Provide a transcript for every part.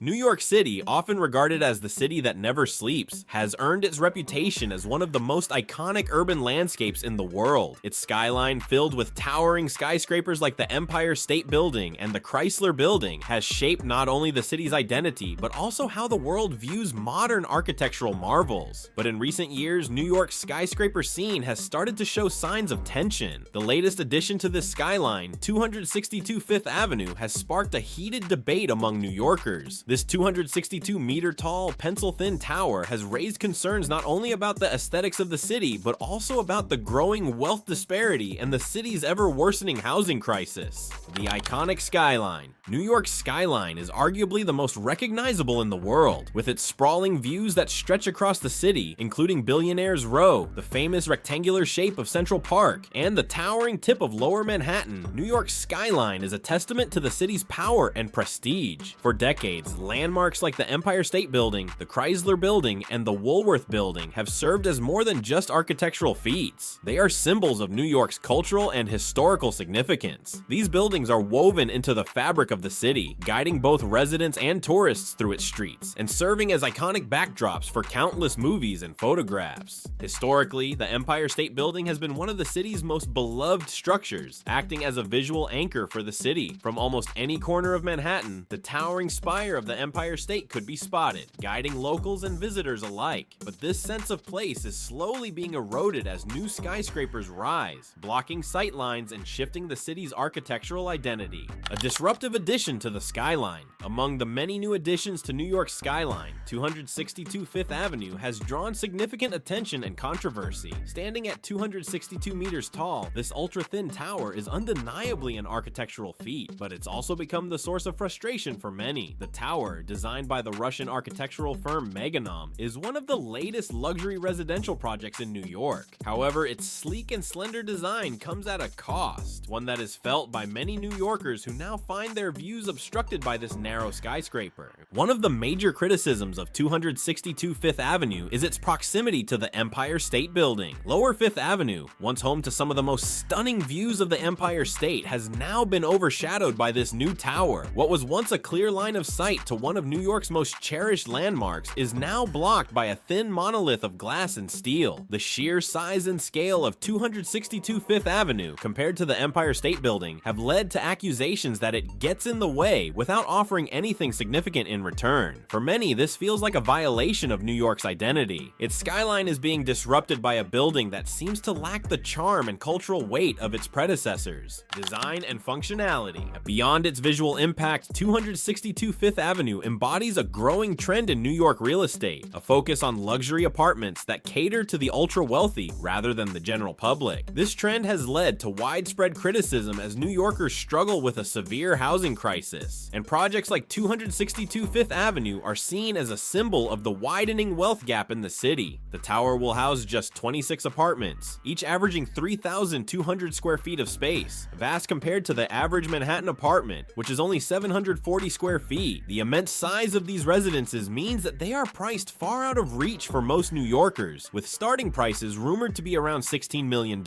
New York City, often regarded as the city that never sleeps, has earned its reputation as one of the most iconic urban landscapes in the world. Its skyline, filled with towering skyscrapers like the Empire State Building and the Chrysler Building, has shaped not only the city's identity, but also how the world views modern architectural marvels. But in recent years, New York's skyscraper scene has started to show signs of tension. The latest addition to this skyline, 262 Fifth Avenue, has sparked a heated debate among New Yorkers. This 262-meter-tall, pencil-thin tower has raised concerns not only about the aesthetics of the city, but also about the growing wealth disparity and the city's ever-worsening housing crisis. The iconic skyline. New York's skyline is arguably the most recognizable in the world, with its sprawling views that stretch across the city, including Billionaire's Row, the famous rectangular shape of Central Park, and the towering tip of Lower Manhattan. New York's skyline is a testament to the city's power and prestige. For decades, landmarks like the Empire State Building, the Chrysler Building, and the Woolworth Building have served as more than just architectural feats. They are symbols of New York's cultural and historical significance. These buildings are woven into the fabric of the city, guiding both residents and tourists through its streets, and serving as iconic backdrops for countless movies and photographs. Historically, the Empire State Building has been one of the city's most beloved structures, acting as a visual anchor for the city. From almost any corner of Manhattan, the towering spire of the Empire State could be spotted, guiding locals and visitors alike. But this sense of place is slowly being eroded as new skyscrapers rise, blocking sight lines and shifting the city's architectural identity. A disruptive addition to the skyline. Among the many new additions to New York's skyline, 262 Fifth Avenue has drawn significant attention and controversy. Standing at 262 meters tall, this ultra-thin tower is undeniably an architectural feat, but it's also become the source of frustration for many. The tower, designed by the Russian architectural firm Meganom, is one of the latest luxury residential projects in New York. However, its sleek and slender design comes at a cost, one that is felt by many New Yorkers who now find their views obstructed by this narrow skyscraper. One of the major criticisms of 262 Fifth Avenue is its proximity to the Empire State Building. Lower Fifth Avenue, once home to some of the most stunning views of the Empire State, has now been overshadowed by this new tower. What was once a clear line of sight to one of New York's most cherished landmarks is now blocked by a thin monolith of glass and steel. The sheer size and scale of 262 Fifth Avenue compared to the Empire State Building have led to accusations that it gets in the way without offering anything significant in return. For many, this feels like a violation of New York's identity. Its skyline is being disrupted by a building that seems to lack the charm and cultural weight of its predecessors. Design and functionality. Beyond its visual impact, 262 Fifth Avenue embodies a growing trend in New York real estate, a focus on luxury apartments that cater to the ultra-wealthy rather than the general public. This trend has led to widespread criticism as New Yorkers struggle with a severe housing crisis, and projects like 262 Fifth Avenue are seen as a symbol of the widening wealth gap in the city. The tower will house just 26 apartments, each averaging 3,200 square feet of space, vast compared to the average Manhattan apartment, which is only 740 square feet. The immense size of these residences means that they are priced far out of reach for most New Yorkers, with starting prices rumored to be around $16 million.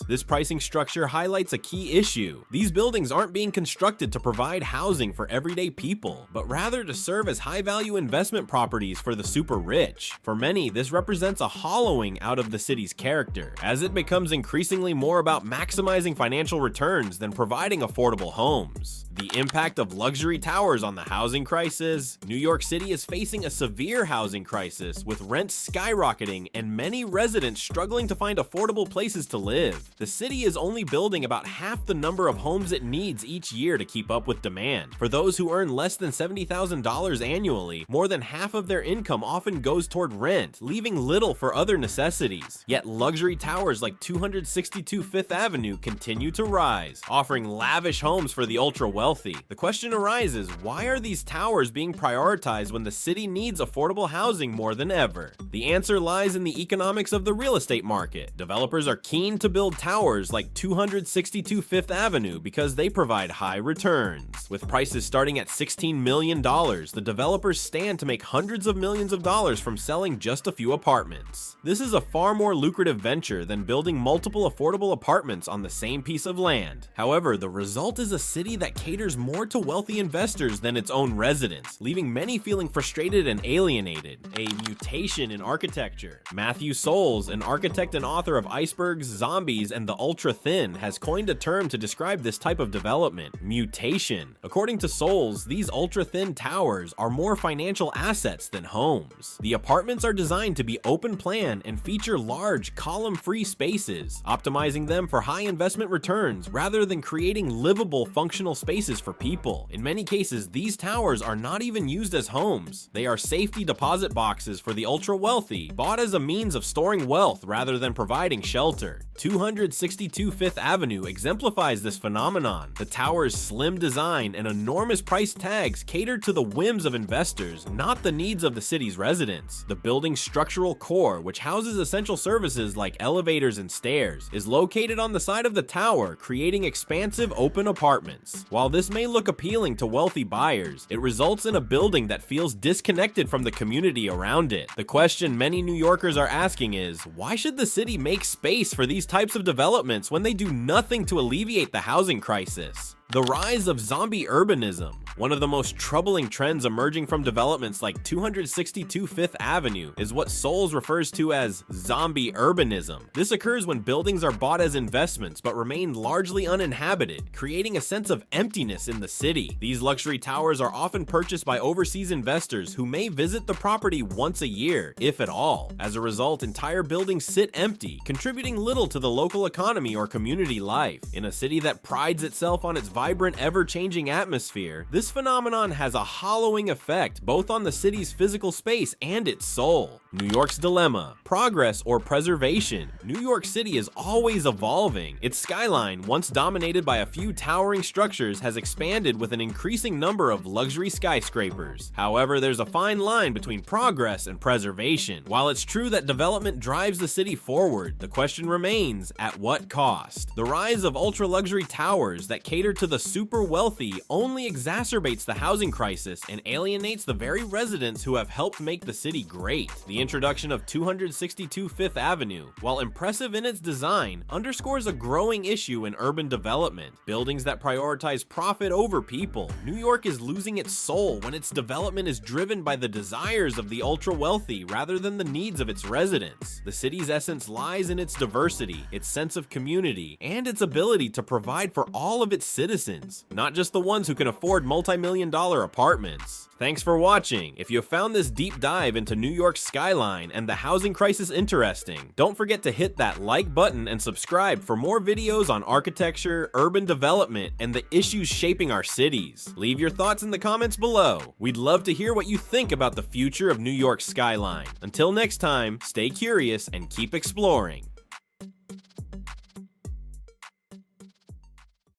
This pricing structure highlights a key issue. These buildings aren't being constructed to provide housing for everyday people, but rather to serve as high-value investment properties for the super rich. For many, this represents a hollowing out of the city's character, as it becomes increasingly more about maximizing financial returns than providing affordable homes. The impact of luxury towers on the housing crisis. New York City is facing a severe housing crisis, with rents skyrocketing and many residents struggling to find affordable places to live. The city is only building about half the number of homes it needs each year to keep up with demand. For those who earn less than $70,000 annually, more than half of their income often goes toward rent, leaving little for other necessities. Yet luxury towers like 262 Fifth Avenue continue to rise, offering lavish homes for the ultra-wealthy. The question arises, why are these towers being prioritized when the city needs affordable housing more than ever? The answer lies in the economics of the real estate market. Developers are keen to build towers like 262 Fifth Avenue because they provide high returns. With prices starting at $16 million, the developers stand to make hundreds of millions of dollars from selling just a few apartments. This is a far more lucrative venture than building multiple affordable apartments on the same piece of land. However, the result is a city that caters caters more to wealthy investors than its own residents, leaving many feeling frustrated and alienated. A mutation in architecture. Matthew Soules, an architect and author of Icebergs, Zombies, and the Ultra Thin, has coined a term to describe this type of development: mutation. According to Soules, these ultra-thin towers are more financial assets than homes. The apartments are designed to be open plan and feature large, column-free spaces, optimizing them for high investment returns rather than creating livable, functional spaces for people. In many cases, these towers are not even used as homes. They are safety deposit boxes for the ultra-wealthy, bought as a means of storing wealth rather than providing shelter. 262 Fifth Avenue exemplifies this phenomenon. The tower's slim design and enormous price tags cater to the whims of investors, not the needs of the city's residents. The building's structural core, which houses essential services like elevators and stairs, is located on the side of the tower, creating expansive open apartments. While this may look appealing to wealthy buyers, it results in a building that feels disconnected from the community around it. The question many New Yorkers are asking is, why should the city make space for these types of developments when they do nothing to alleviate the housing crisis? The rise of zombie urbanism. One of the most troubling trends emerging from developments like 262 Fifth Avenue is what Soules refers to as zombie urbanism. This occurs when buildings are bought as investments but remain largely uninhabited, creating a sense of emptiness in the city. These luxury towers are often purchased by overseas investors who may visit the property once a year, if at all. As a result, entire buildings sit empty, contributing little to the local economy or community life. In a city that prides itself on its vibrant, ever-changing atmosphere, this phenomenon has a hollowing effect both on the city's physical space and its soul. New York's dilemma: progress or preservation. New York City is always evolving. Its skyline, once dominated by a few towering structures, has expanded with an increasing number of luxury skyscrapers. However, there's a fine line between progress and preservation. While it's true that development drives the city forward, the question remains, at what cost? The rise of ultra-luxury towers that cater to the super wealthy only exacerbates the housing crisis and alienates the very residents who have helped make the city great. The introduction of 262 Fifth Avenue, while impressive in its design, underscores a growing issue in urban development: buildings that prioritize profit over people. New York is losing its soul when its development is driven by the desires of the ultra-wealthy rather than the needs of its residents. The city's essence lies in its diversity, its sense of community, and its ability to provide for all of its citizens, not just the ones who can afford multi-million-dollar apartments. Thanks for watching. If you found this deep dive into New York's skyline and the housing crisis interesting, don't forget to hit that like button and subscribe for more videos on architecture, urban development, and the issues shaping our cities. Leave your thoughts in the comments below. We'd love to hear what you think about the future of New York's skyline. Until next time, stay curious and keep exploring.